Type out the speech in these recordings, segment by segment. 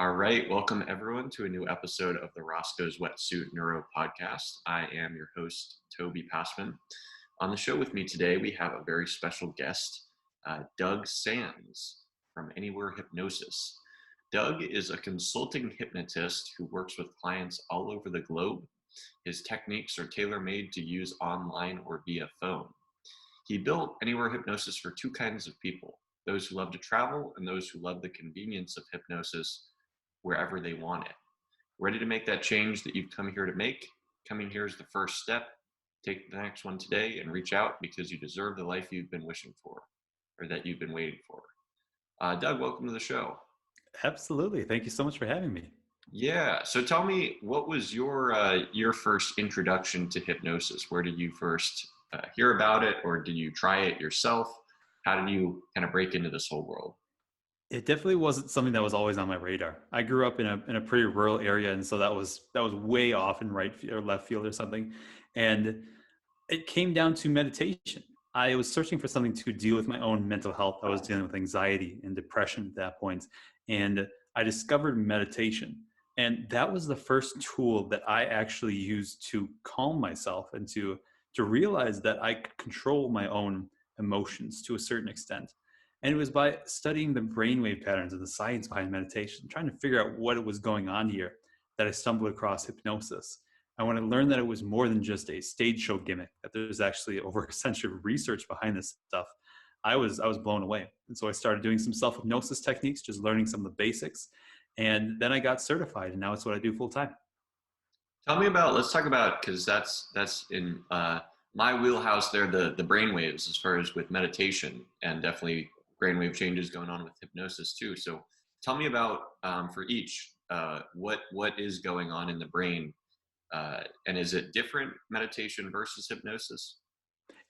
All right, welcome everyone to a new episode of the Roscoe's Wetsuit Neuro Podcast. I am your host, Toby Passman. On the show with me today, we have a very special guest, Doug Sands from Anywhere Hypnosis. Doug is a consulting hypnotist who works with clients all over the globe. His techniques are tailor-made to use online or via phone. He built Anywhere Hypnosis for two kinds of people, those who love to travel and those who love the convenience of hypnosis wherever they want it. Ready to make that change that you've come here to make? Coming here is the first step. Take the next one today and reach out because you deserve the life you've been wishing for or that you've been waiting for. Doug, welcome to the show. Absolutely. Thank you so much for having me. Yeah. So tell me, what was your first introduction to hypnosis? Where did you first hear about it, or did you try it yourself? How did you kind of break into this whole world? It definitely wasn't something that was always on my radar. I grew up in a pretty rural area, and so that was way off in right field or left field or something. And it came down to meditation. I was searching for something to deal with my own mental health. I was dealing with anxiety and depression at that point, and I discovered meditation. And that was the first tool that I actually used to calm myself and to realize that I could control my own emotions to a certain extent. And it was by studying the brainwave patterns and the science behind meditation, trying to figure out what was going on here, that I stumbled across hypnosis. And when I learned that it was more than just a stage show gimmick, that there's actually over a century of research behind this stuff, I was blown away. And so I started doing some self-hypnosis techniques, just learning some of the basics. And then I got certified, and now it's what I do full time. Tell me about, let's talk about, because that's in my wheelhouse there, the brainwaves as far as with meditation, and definitely brainwave changes going on with hypnosis too. So tell me about, for each, what is going on in the brain, and is it different meditation versus hypnosis?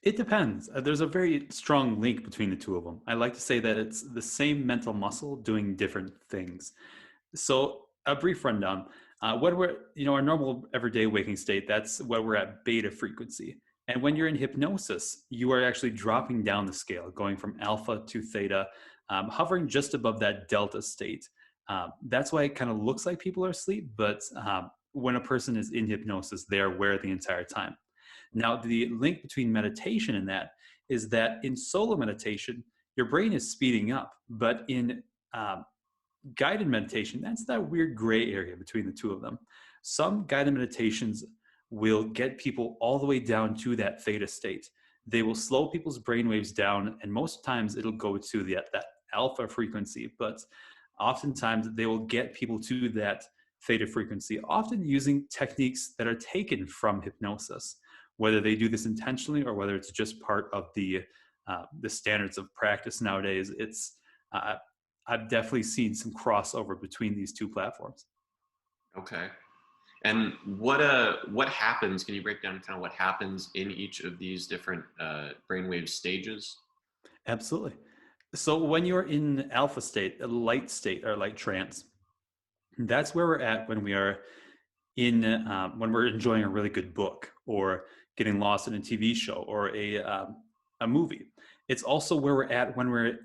It depends. There's a very strong link between the two of them. I like to say that it's the same mental muscle doing different things. So a brief rundown. When we're, our normal everyday waking state, that's when we're at beta frequency. And when you're in hypnosis, you are actually dropping down the scale, going from alpha to theta, hovering just above that delta state. That's why it kind of looks like people are asleep, but when a person is in hypnosis, they are aware the entire time. Now, the link between meditation and that is that in solo meditation, your brain is speeding up, but in guided meditation, that's that weird gray area between the two of them. Some guided meditations will get people all the way down to that theta state. They will slow people's brainwaves down, and most times it'll go to that alpha frequency, but oftentimes they will get people to that theta frequency, often using techniques that are taken from hypnosis. Whether they do this intentionally or whether it's just part of the standards of practice nowadays, it's I've definitely seen some crossover between these two platforms. Okay. And what happens? Can you break down kind of what happens in each of these different brainwave stages? Absolutely. So when you're in alpha state, a light state or light trance, that's where we're at when we are in when we're enjoying a really good book or getting lost in a TV show or a movie. It's also where we're at when we're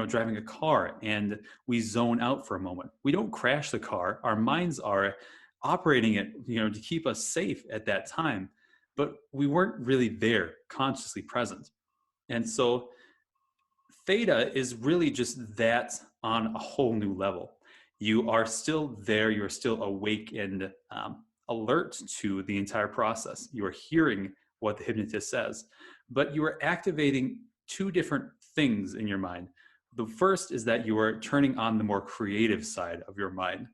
driving a car and we zone out for a moment. We don't crash the car. Our minds are operating it to keep us safe at that time, but we weren't really there consciously present. And so theta is really just that on a whole new level. You are still there. You're still awake and alert to the entire process. You are hearing what the hypnotist says, but you are activating two different things in your mind. The first is that you are turning on the more creative side of your mind.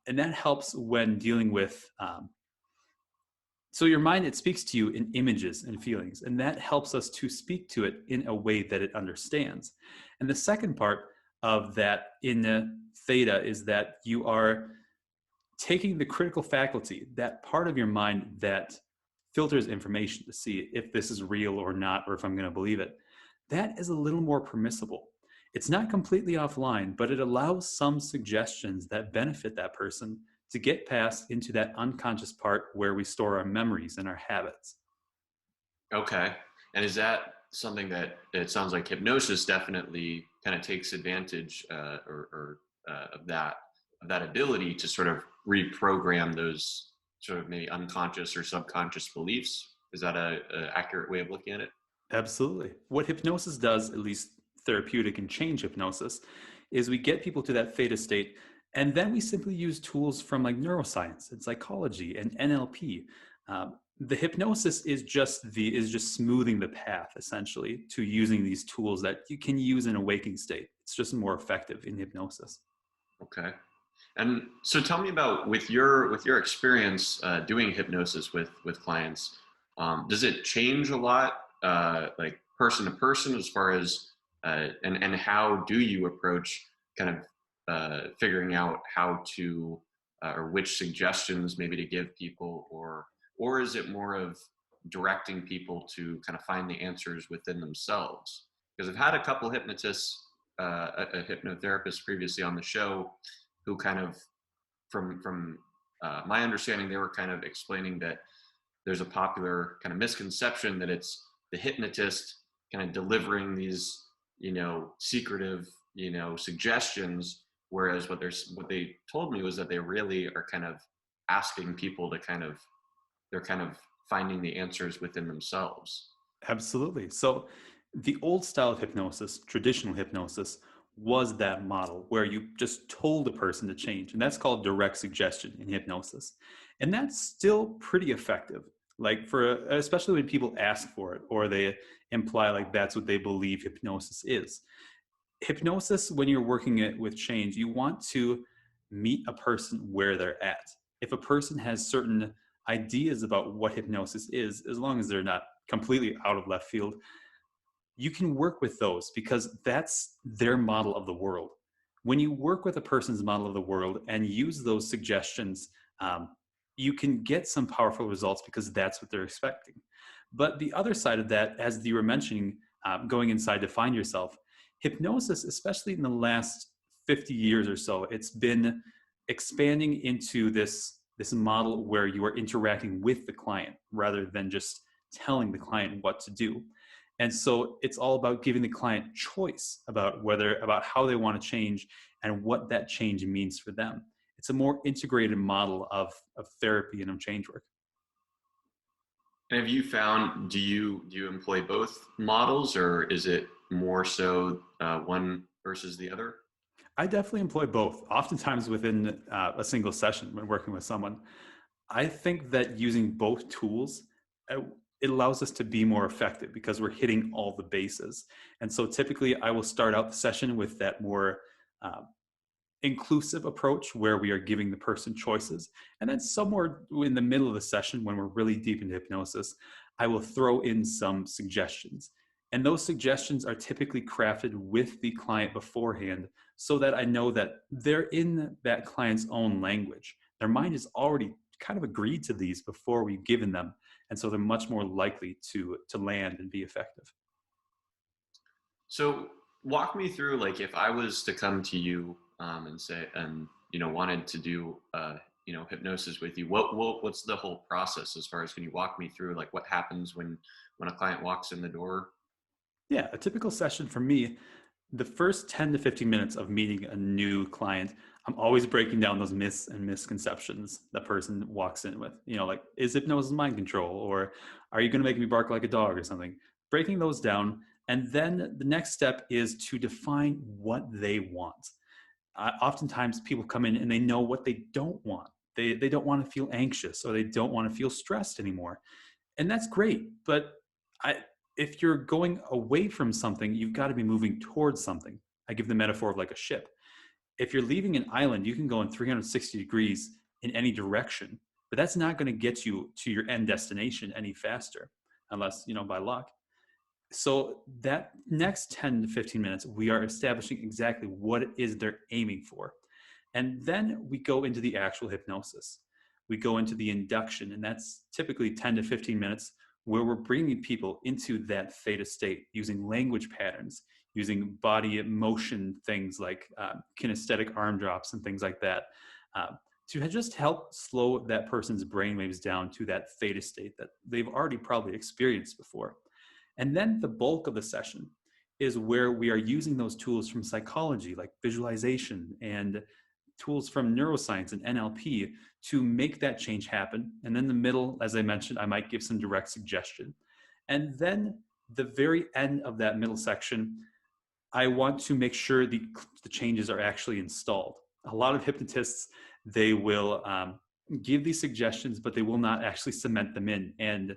And that helps when dealing with, so your mind, it speaks to you in images and feelings, and that helps us to speak to it in a way that it understands. And the second part of that in theta is that you are taking the critical faculty, that part of your mind that filters information to see if this is real or not, or if I'm going to believe it. That is a little more permissible. It's not completely offline, but it allows some suggestions that benefit that person to get past into that unconscious part where we store our memories and our habits. Okay. And is that something that it sounds like hypnosis definitely kind of takes advantage of that? that ability to sort of reprogram those sort of maybe unconscious or subconscious beliefs. Is that a accurate way of looking at it? Absolutely. What hypnosis does, at least therapeutic and change hypnosis, is we get people to that theta state, and then we simply use tools from like neuroscience and psychology and NLP. The hypnosis is just smoothing the path essentially to using these tools that you can use in a waking state. It's just more effective in hypnosis. Okay. And so tell me about with your experience doing hypnosis with clients. Does it change a lot, like person to person, as far as and how do you approach kind of figuring out how to or which suggestions maybe to give people, or is it more of directing people to kind of find the answers within themselves? Because I've had a couple hypnotists, a hypnotherapist previously on the show, who kind of from my understanding, they were kind of explaining that there's a popular kind of misconception that it's the hypnotist kind of delivering these, secretive, suggestions. Whereas what they told me was that they really are kind of asking people to they're kind of finding the answers within themselves. Absolutely. So the old style of hypnosis, traditional hypnosis, was that model where you just told a person to change. And that's called direct suggestion in hypnosis. And that's still pretty effective. Like especially when people ask for it or they imply like that's what they believe hypnosis is. Hypnosis, when you're working it with change, you want to meet a person where they're at. If a person has certain ideas about what hypnosis is, as long as they're not completely out of left field, you can work with those because that's their model of the world. When you work with a person's model of the world and use those suggestions, you can get some powerful results because that's what they're expecting. But the other side of that, as you were mentioning, going inside to find yourself, hypnosis, especially in the last 50 years or so, it's been expanding into this model where you are interacting with the client rather than just telling the client what to do. And so it's all about giving the client choice about how they want to change and what that change means for them. It's a more integrated model of therapy and of change work. And have you found, do you employ both models, or is it more so one versus the other? I definitely employ both, oftentimes within a single session when working with someone. I think that using both tools, uh, it allows us to be more effective because we're hitting all the bases. And so typically I will start out the session with that more uh, inclusive approach where we are giving the person choices. And then somewhere in the middle of the session, when we're really deep into hypnosis, I will throw in some suggestions. And those suggestions are typically crafted with the client beforehand so that I know that they're in that client's own language. Their mind has already kind of agreed to these before we've given them. And so they're much more likely to land and be effective. So walk me through, like, if I was to come to you and say, and wanted to do hypnosis with you, what's the whole process? As far as, can you walk me through like what happens when a client walks in the door? Yeah, a typical session for me, the first 10 to 15 minutes of meeting a new client, I'm always breaking down those myths and misconceptions that person walks in with. Like, is hypnosis mind control? Or are you going to make me bark like a dog or something? Breaking those down. And then the next step is to define what they want. Oftentimes people come in and they know what they don't want. They don't want to feel anxious or they don't want to feel stressed anymore. And that's great. But I, if you're going away from something, you've got to be moving towards something. I give the metaphor of like a ship. If you're leaving an island, you can go in 360 degrees in any direction, but that's not going to get you to your end destination any faster, unless, by luck. So that next 10 to 15 minutes, we are establishing exactly what it is they're aiming for. And then we go into the actual hypnosis. We go into the induction, and that's typically 10 to 15 minutes where we're bringing people into that theta state using language patterns, using body motion things like kinesthetic arm drops and things like that, to just help slow that person's brainwaves down to that theta state that they've already probably experienced before. And then the bulk of the session is where we are using those tools from psychology, like visualization and tools from neuroscience and NLP to make that change happen. And then the middle, as I mentioned, I might give some direct suggestion. And then the very end of that middle section, I want to make sure the changes are actually installed. A lot of hypnotists, they will give these suggestions, but they will not actually cement them in and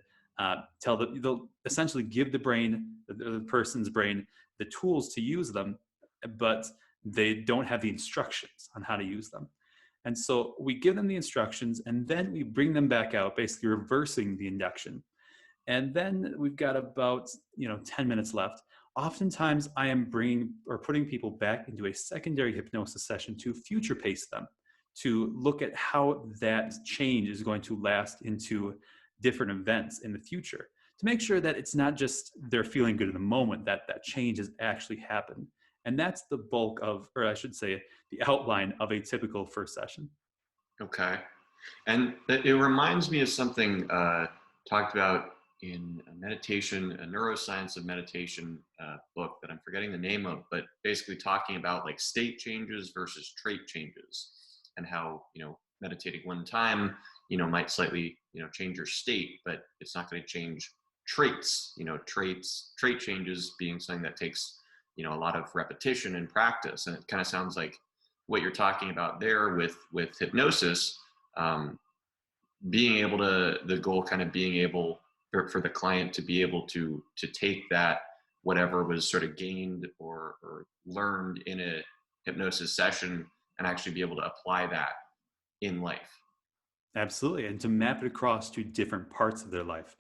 they'll essentially give the brain, the person's brain, the tools to use them, but they don't have the instructions on how to use them. And so we give them the instructions and then we bring them back out, basically reversing the induction. And then we've got about 10 minutes left. Oftentimes I am bringing or putting people back into a secondary hypnosis session to future pace them, to look at how that change is going to last into different events in the future, to make sure that it's not just they're feeling good in the moment, that that change has actually happened. And that's the bulk of, or I should say, the outline of a typical first session. Okay. And it reminds me of something talked about in a meditation, a neuroscience of meditation book that I'm forgetting the name of, but basically talking about like state changes versus trait changes, and how, meditating one time, might slightly, change your state, but it's not going to change traits, trait changes being something that takes, a lot of repetition and practice. And it kind of sounds like what you're talking about there with hypnosis, being able to, the goal kind of being able for the client to be able to take that, whatever was sort of gained or learned in a hypnosis session, and actually be able to apply that in life. Absolutely. And to map it across to different parts of their life.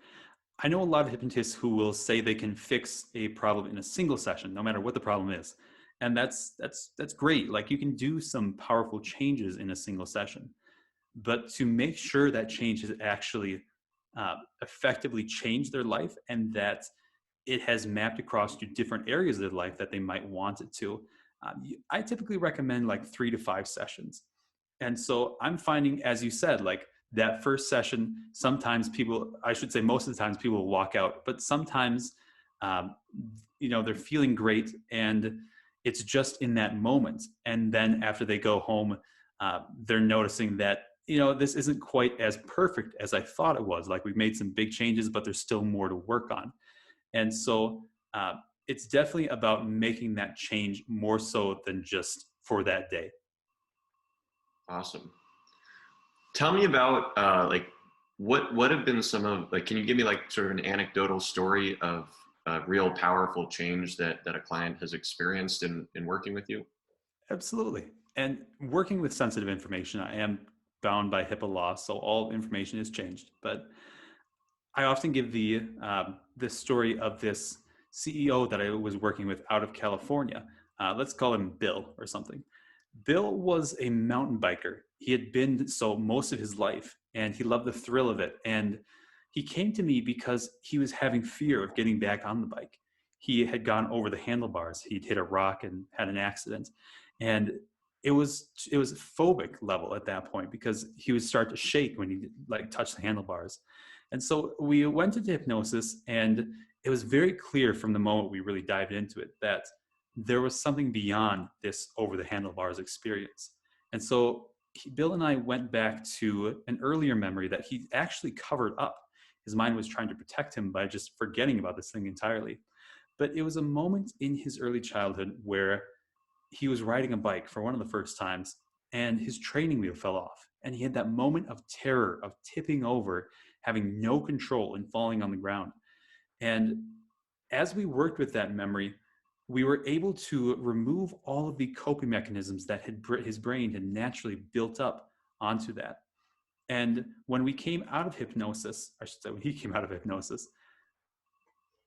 I know a lot of hypnotists who will say they can fix a problem in a single session, no matter what the problem is. And that's great. Like, you can do some powerful changes in a single session, but to make sure that change has actually effectively changed their life and that it has mapped across to different areas of their life that they might want it to, I typically recommend like 3 to 5 sessions. And so I'm finding, as you said, like that first session, sometimes people, I should say most of the times people will walk out, but sometimes, they're feeling great and it's just in that moment. And then after they go home, they're noticing that, this isn't quite as perfect as I thought it was. Like, we've made some big changes, but there's still more to work on. And so it's definitely about making that change more so than just for that day. Awesome. Tell me about what have been some of, like, can you give me like sort of an anecdotal story of a real powerful change that a client has experienced in working with you? Absolutely. And working with sensitive information, I am bound by HIPAA law, so all information is changed. But I often give this story of this CEO that I was working with out of California. Let's call him Bill or something. Bill was a mountain biker. He had been so most of his life, and he loved the thrill of it. And he came to me because he was having fear of getting back on the bike. He had gone over the handlebars. He'd hit a rock and had an accident. And it was phobic level at that point, because he would start to shake when he like touched the handlebars. And so we went into hypnosis, and it was very clear from the moment we really dived into it that there was something beyond this over the handlebars experience. And so Bill and I went back to an earlier memory that he actually covered up. His mind was trying to protect him by just forgetting about this thing entirely. But it was a moment in his early childhood where he was riding a bike for one of the first times, and his training wheel fell off. And he had that moment of terror of tipping over, having no control, and falling on the ground. And as we worked with that memory, we were able to remove all of the coping mechanisms that his brain had naturally built up onto that. And when we came out of hypnosis, I should say when he came out of hypnosis,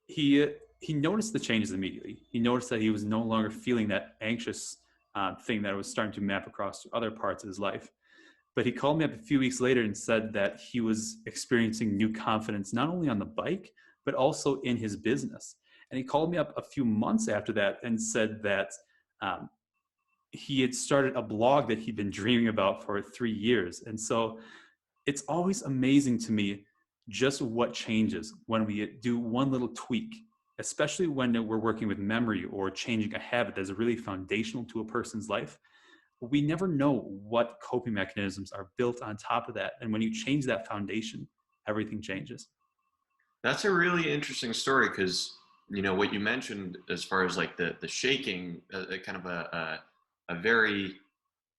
he noticed the changes immediately. He noticed that he was no longer feeling that anxious thing that was starting to map across to other parts of his life. But he called me up a few weeks later and said that he was experiencing new confidence, not only on the bike, but also in his business. And he called me up a few months after that and said that he had started a blog that he'd been dreaming about for 3 years. And so it's always amazing to me just what changes when we do one little tweak, especially when we're working with memory or changing a habit that's really foundational to a person's life. we never know what coping mechanisms are built on top of that. And when you change that foundation, everything changes. That's a really interesting story because what you mentioned as far as like the shaking, kind of a very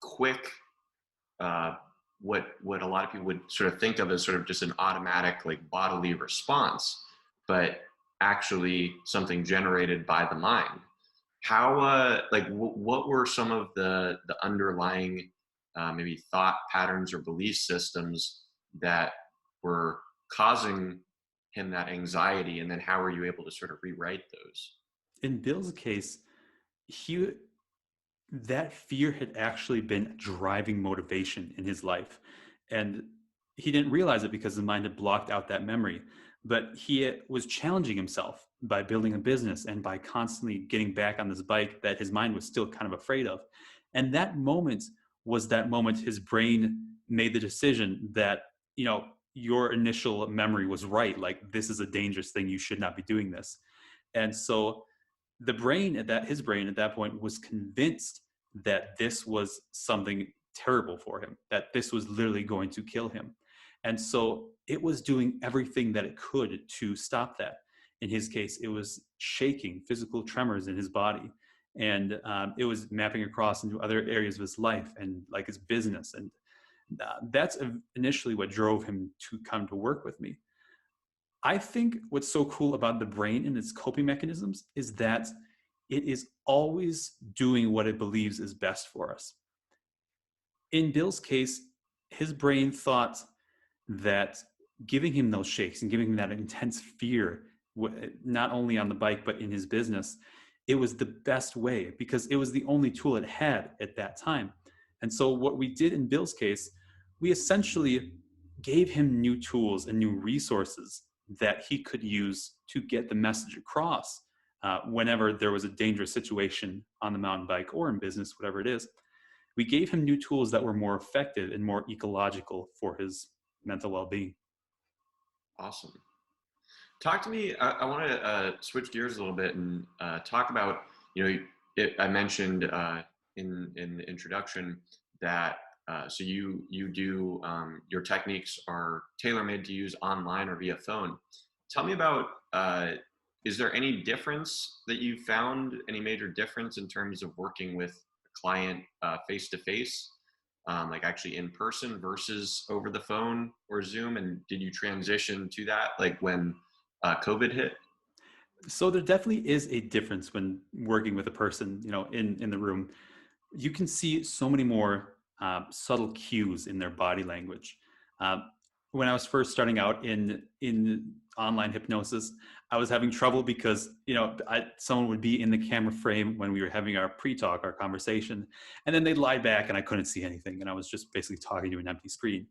quick uh, what a lot of people would sort of think of as sort of just an automatic like bodily response, but actually something generated by the mind. How like what were some of the underlying maybe thought patterns or belief systems that were causing him that anxiety, and then how were you able to sort of rewrite those? In Bill's case, he that fear had actually been driving motivation in his life. And he didn't realize it because his mind had blocked out that memory. But he was challenging himself by building a business and by constantly getting back on this bike that his mind was still kind of afraid of. And that moment was that moment his brain made the decision that, your initial memory was right. Like, this is a dangerous thing. You should not be doing this. And so his brain at that point was convinced that this was something terrible for him, that this was literally going to kill him. And so it was doing everything that it could to stop that. In his case, it was shaking, physical tremors in his body. And it was mapping across into other areas of his life and like his business. And that's initially what drove him to come to work with me. I think what's so cool about the brain and its coping mechanisms is that it is always doing what it believes is best for us. In Bill's case, his brain thought that giving him those shakes and giving him that intense fear, not only on the bike, but in his business, it was the best way because it was the only tool it had at that time. And so what we did in Bill's case, we essentially gave him new tools and new resources that he could use to get the message across whenever there was a dangerous situation on the mountain bike or in business, whatever it is. We gave him new tools that were more effective and more ecological for his mental well-being. Awesome. Talk to me. I want to switch gears a little bit and talk about, I mentioned in the introduction that so you do your techniques are tailor-made to use online or via phone. Tell me about, is there any difference that you found, any major difference in terms of working with a client face-to-face, like actually in person versus over the phone or Zoom? And did you transition to that like when COVID hit? So there definitely is a difference when working with a person, in the room. You can see so many more subtle cues in their body language. When I was first starting out in online hypnosis, I was having trouble because someone would be in the camera frame when we were having our pre-talk, our conversation, and then they'd lie back and I couldn't see anything, and I was just basically talking to an empty screen.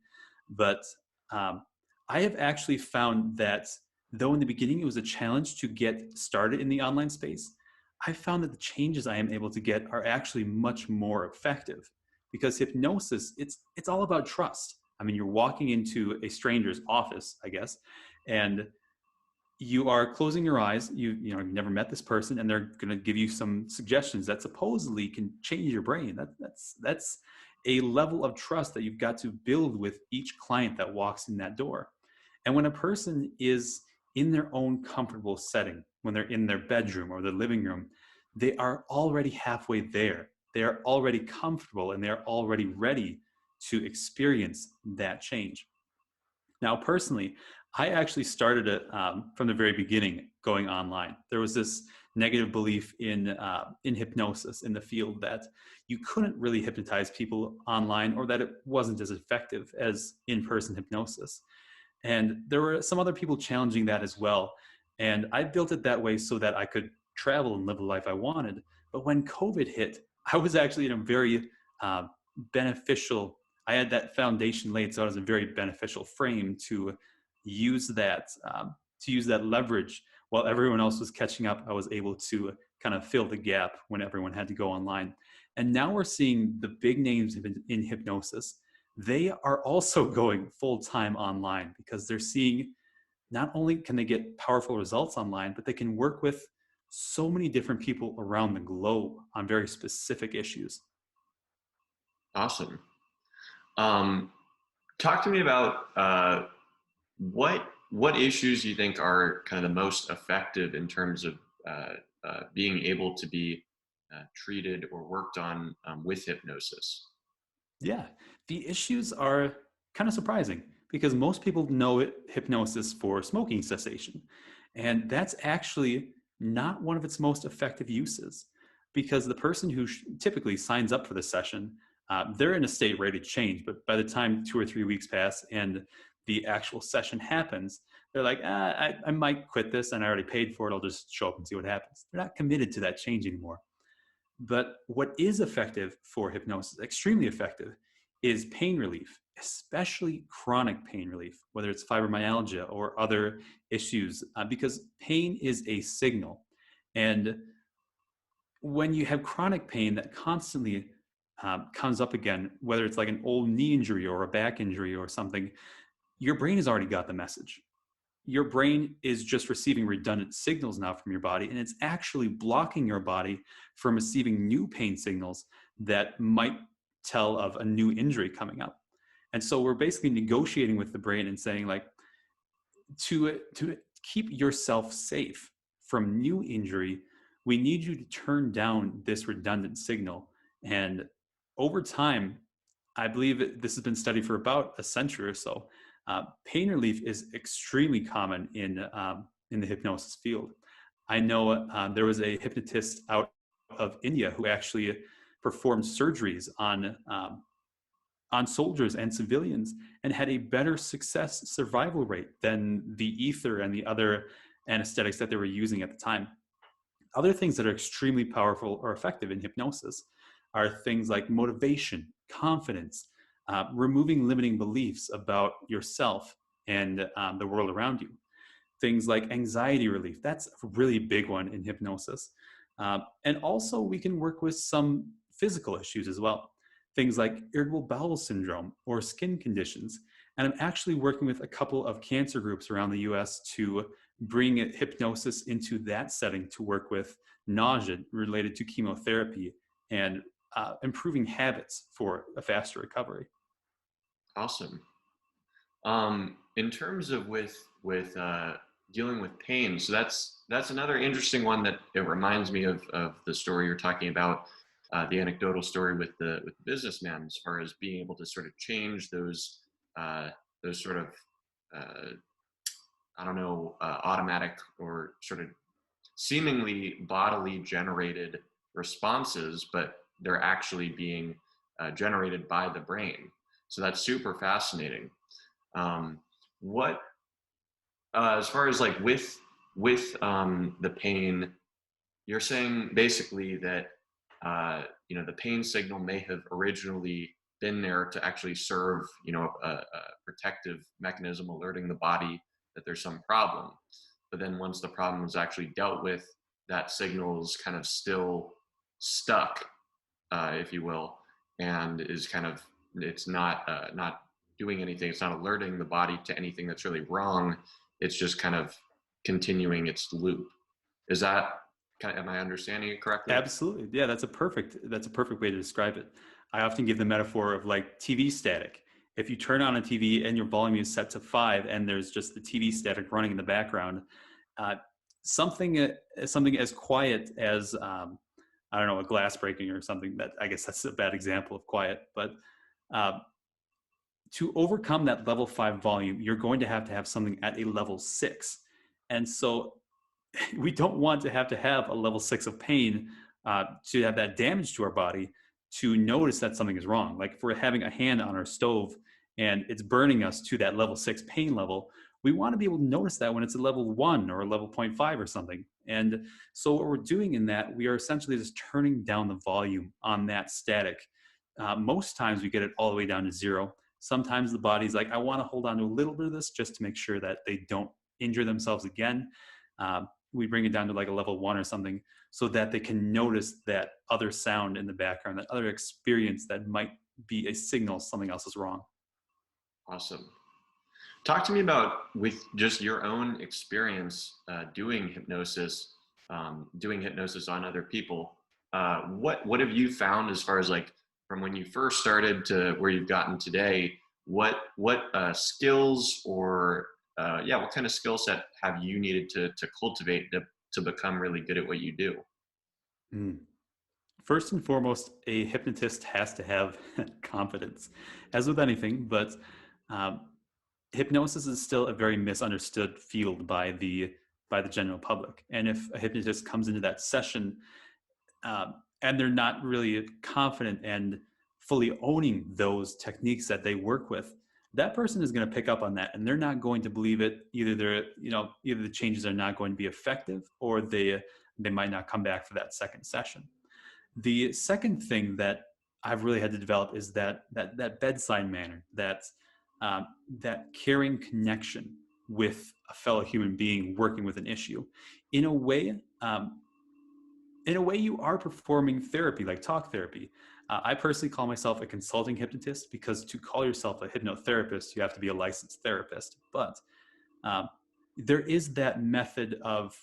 But I have actually found that though in the beginning it was a challenge to get started in the online space, I found that the changes I am able to get are actually much more effective because hypnosis, it's all about trust. I mean, you're walking into a stranger's office, I guess, and you are closing your eyes. You've never met this person, and they're going to give you some suggestions that supposedly can change your brain. That's a level of trust that you've got to build with each client that walks in that door. And when a person is in their own comfortable setting, when they're in their bedroom or their living room, they are already halfway there. They are already comfortable and they're already ready to experience that change. Now, personally, I actually started it from the very beginning going online. There was this negative belief in hypnosis in the field that you couldn't really hypnotize people online or that it wasn't as effective as in-person hypnosis. And there were some other people challenging that as well. And I built it that way so that I could travel and live the life I wanted. But when COVID hit, I was actually in a very beneficial, I had that foundation laid, so I was in a very beneficial frame to use that leverage. While everyone else was catching up, I was able to kind of fill the gap when everyone had to go online. And now we're seeing the big names in hypnosis. They are also going full-time online because they're seeing not only can they get powerful results online, but they can work with so many different people around the globe on very specific issues. Awesome. Um, Talk to me about what issues you think are kind of the most effective in terms of being able to be treated or worked on with hypnosis. Yeah, the issues are kind of surprising because most people know hypnosis for smoking cessation. And that's actually not one of its most effective uses because the person who typically signs up for the session, they're in a state ready to change. But by the time 2 or 3 weeks pass and the actual session happens, they're like, I might quit this and I already paid for it. I'll just show up and see what happens. They're not committed to that change anymore. But what is effective for hypnosis, extremely effective, is pain relief, especially chronic pain relief, whether it's fibromyalgia or other issues, because pain is a signal. And when you have chronic pain that constantly comes up again, whether it's like an old knee injury or a back injury or something, your brain has already got the message. Your brain is just receiving redundant signals now from your body, and it's actually blocking your body from receiving new pain signals that might tell of a new injury coming up. And so we're basically negotiating with the brain and saying, like, to keep yourself safe from new injury, we need you to turn down this redundant signal. And over time, I believe this has been studied for about a century or so. Pain relief is extremely common in the hypnosis field. I know there was a hypnotist out of India who actually performed surgeries on soldiers and civilians and had a better success survival rate than the ether and the other anesthetics that they were using at the time. Other things that are extremely powerful or effective in hypnosis are things like motivation, confidence, removing limiting beliefs about yourself and the world around you. Things like anxiety relief. That's a really big one in hypnosis. And also, we can work with some physical issues as well. Things like irritable bowel syndrome or skin conditions. And I'm actually working with a couple of cancer groups around the US to bring hypnosis into that setting to work with nausea related to chemotherapy and improving habits for a faster recovery. Awesome. In terms of with dealing with pain, so that's another interesting one that it reminds me of the story you're talking about, the anecdotal story with the businessman, as far as being able to sort of change those sort of uh, I don't know, automatic or sort of seemingly bodily generated responses, but they're actually being generated by the brain. So that's super fascinating. What as far as like with the pain, you're saying basically that the pain signal may have originally been there to actually serve a protective mechanism, alerting the body that there's some problem. But then once the problem is actually dealt with, that signal is kind of still stuck, if you will, and is kind of it's not doing anything. It's not alerting the body to anything that's really wrong. It's just kind of continuing its loop. Is that am I understanding it correctly? Absolutely. Yeah, that's a perfect way to describe it. I often give the metaphor of like TV static. If you turn on a TV and your volume is set to 5 and there's just the TV static running in the background, uh, something as quiet as I don't know, a glass breaking or something, that I guess that's a bad example of quiet, but uh, to overcome that level 5 volume, you're going to have something at a level 6. And so we don't want to have a level 6 of pain to have that damage to our body to notice that something is wrong. Like if we're having a hand on our stove and it's burning us to that level 6 pain level, we want to be able to notice that when it's a level 1 or a level 0.5 or something. And so what we're doing in that, we are essentially just turning down the volume on that static. Most times we get it all the way down to 0. Sometimes the body's like, I want to hold on to a little bit of this just to make sure that they don't injure themselves again. We bring it down to like a level 1 or something so that they can notice that other sound in the background, that other experience that might be a signal something else is wrong. Awesome. Talk to me about with just your own experience doing hypnosis on other people. What have you found as far as like from when you first started to where you've gotten today, what skills or what kind of skill set have you needed to cultivate to become really good at what you do? Mm. First and foremost, a hypnotist has to have confidence, as with anything, but um, hypnosis is still a very misunderstood field by the general public. And if a hypnotist comes into that session and they're not really confident and fully owning those techniques that they work with, that person is going to pick up on that, and they're not going to believe it. Either the changes are not going to be effective, or they might not come back for that second session. The second thing that I've really had to develop is that bedside manner, that caring connection with a fellow human being working with an issue. In a way, you are performing therapy, like talk therapy. I personally call myself a consulting hypnotist, because to call yourself a hypnotherapist, you have to be a licensed therapist. But um, there is that method of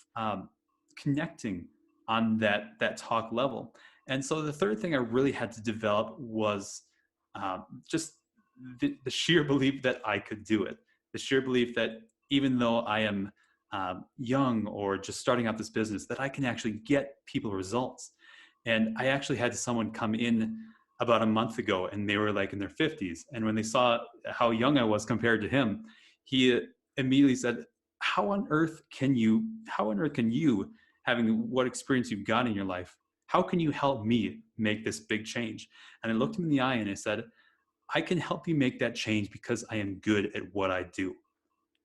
connecting on that talk level. And so the third thing I really had to develop was just the sheer belief that I could do it. The sheer belief that even though I am young or just starting out this business, that I can actually get people results. And I actually had someone come in about a month ago, and they were like in their 50s. And when they saw how young I was compared to him, he immediately said, how on earth can you, having what experience you've got in your life, how can you help me make this big change? And I looked him in the eye and I said, I can help you make that change because I am good at what I do.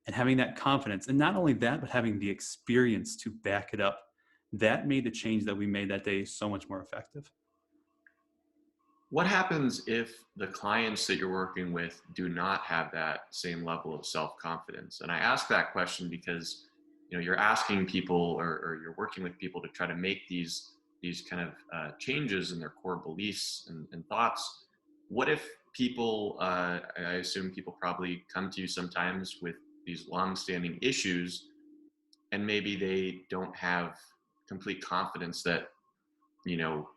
And having that confidence, and not only that, but having the experience to back it up, that made the change that we made that day so much more effective. What happens if the clients that you're working with do not have that same level of self-confidence? And I ask that question because, you're asking people, or you're working with people to try to make these kind of changes in their core beliefs and thoughts. What if people, I assume people probably come to you sometimes with these long-standing issues, and maybe they don't have complete confidence that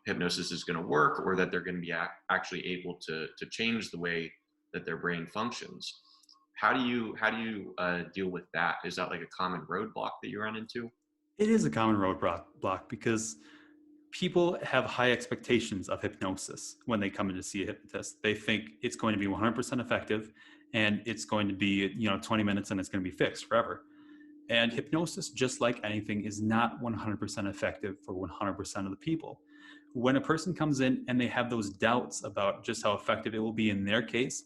hypnosis is going to work, or that they're going to be actually able to change the way that their brain functions. How do you deal with that? Is that like a common roadblock that you run into? It is a common roadblock because people have high expectations of hypnosis when they come in to see a hypnotist. They think it's going to be 100% effective, and it's going to be 20 minutes and it's going to be fixed forever. And hypnosis, just like anything, is not 100% effective for 100% of the people. When a person comes in and they have those doubts about just how effective it will be in their case,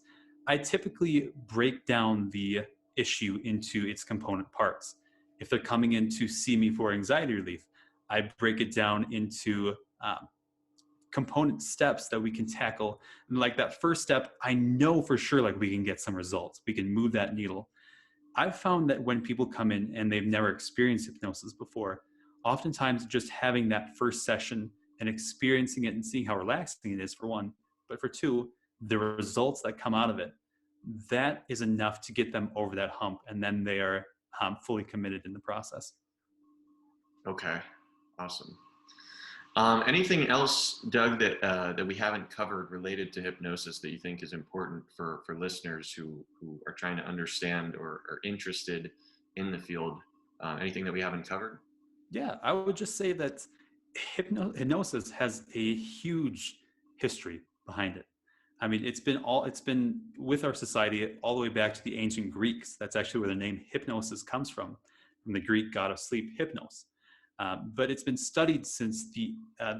I typically break down the issue into its component parts. If they're coming in to see me for anxiety relief, I break it down into component steps that we can tackle. And like that first step, I know for sure like we can get some results. We can move that needle. I've found that when people come in and they've never experienced hypnosis before, oftentimes just having that first session and experiencing it and seeing how relaxing it is, for one, but for two, the results that come out of it, that is enough to get them over that hump. And then they are fully committed in the process. Okay, awesome. Anything else, Doug, that we haven't covered related to hypnosis that you think is important for listeners who are trying to understand or are interested in the field? Anything that we haven't covered? Yeah, I would just say that hypnosis has a huge history behind it. I mean, it's been with our society all the way back to the ancient Greeks. That's actually where the name hypnosis comes from the Greek god of sleep, Hypnos. But it's been studied since the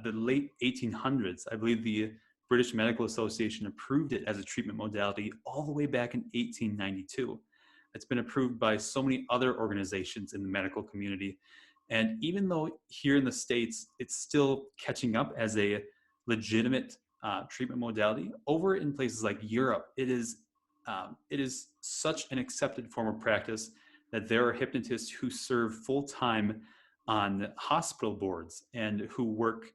late 1800s. I believe the British Medical Association approved it as a treatment modality all the way back in 1892. It's been approved by so many other organizations in the medical community. And even though here in the States, it's still catching up as a legitimate treatment modality, over in places like Europe, it is such an accepted form of practice that there are hypnotists who serve full-time on hospital boards and who work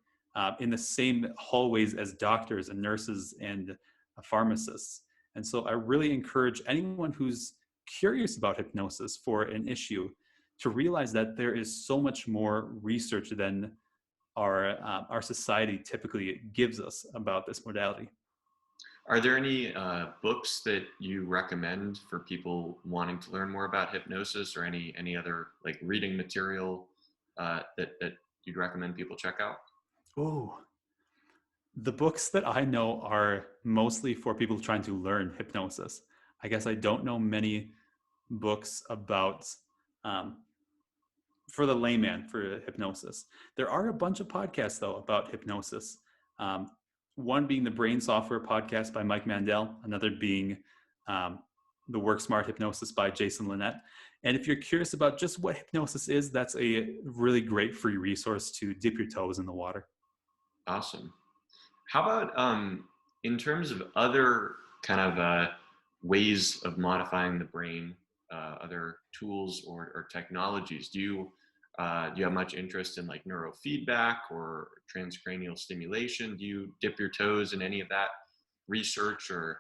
in the same hallways as doctors and nurses and pharmacists. And so I really encourage anyone who's curious about hypnosis for an issue to realize that there is so much more research than our society typically gives us about this modality. Are there any books that you recommend for people wanting to learn more about hypnosis, or any other like reading material that you'd recommend people check out? Oh, the books that I know are mostly for people trying to learn hypnosis. I guess I don't know many books about um, for the layman for hypnosis. There are a bunch of podcasts though about hypnosis. Um, One being the Brain Software podcast by Mike Mandel, another being um, the Work Smart Hypnosis by Jason Linett. And if you're curious about just what hypnosis is, that's a really great free resource to dip your toes in the water. Awesome. How about in terms of other kind of ways of modifying the brain, other tools or technologies? Do you have much interest in like neurofeedback or transcranial stimulation? Do you dip your toes in any of that research or?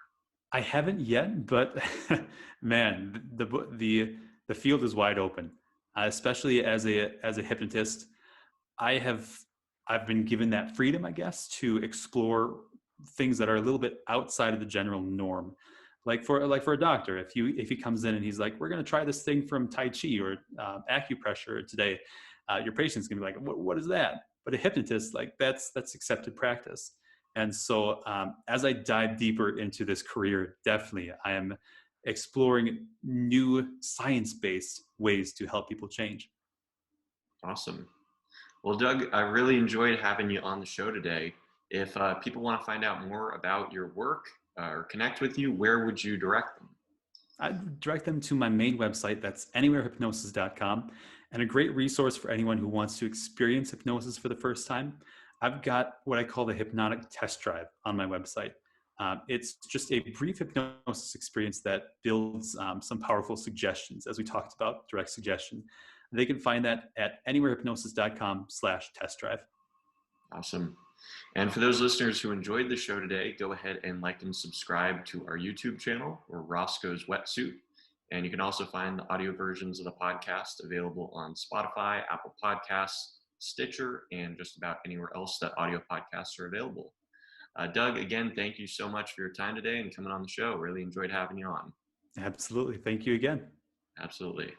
I haven't yet, but man, the field is wide open, especially as a hypnotist. I have I've been given that freedom, I guess, to explore things that are a little bit outside of the general norm. Like for a doctor, if he comes in and he's like, "We're going to try this thing from Tai Chi or acupressure today," your patient's going to be like, "What is that?" But a hypnotist, like that's accepted practice. And so, as I dive deeper into this career, definitely I am exploring new science-based ways to help people change. Awesome. Well, Doug, I really enjoyed having you on the show today. If people want to find out more about your work or connect with you, where would you direct them? I'd direct them to my main website, that's anywherehypnosis.com, and a great resource for anyone who wants to experience hypnosis for the first time. I've got what I call the hypnotic test drive on my website. It's just a brief hypnosis experience that builds some powerful suggestions, as we talked about, direct suggestion. They can find that at anywherehypnosis.com/test drive. Awesome. And for those listeners who enjoyed the show today, go ahead and like and subscribe to our YouTube channel, or Roscoe's Wetsuit. And you can also find the audio versions of the podcast available on Spotify, Apple Podcasts, Stitcher, and just about anywhere else that audio podcasts are available. Doug, again, thank you so much for your time today and coming on the show. Really enjoyed having you on. Absolutely. Thank you again. Absolutely.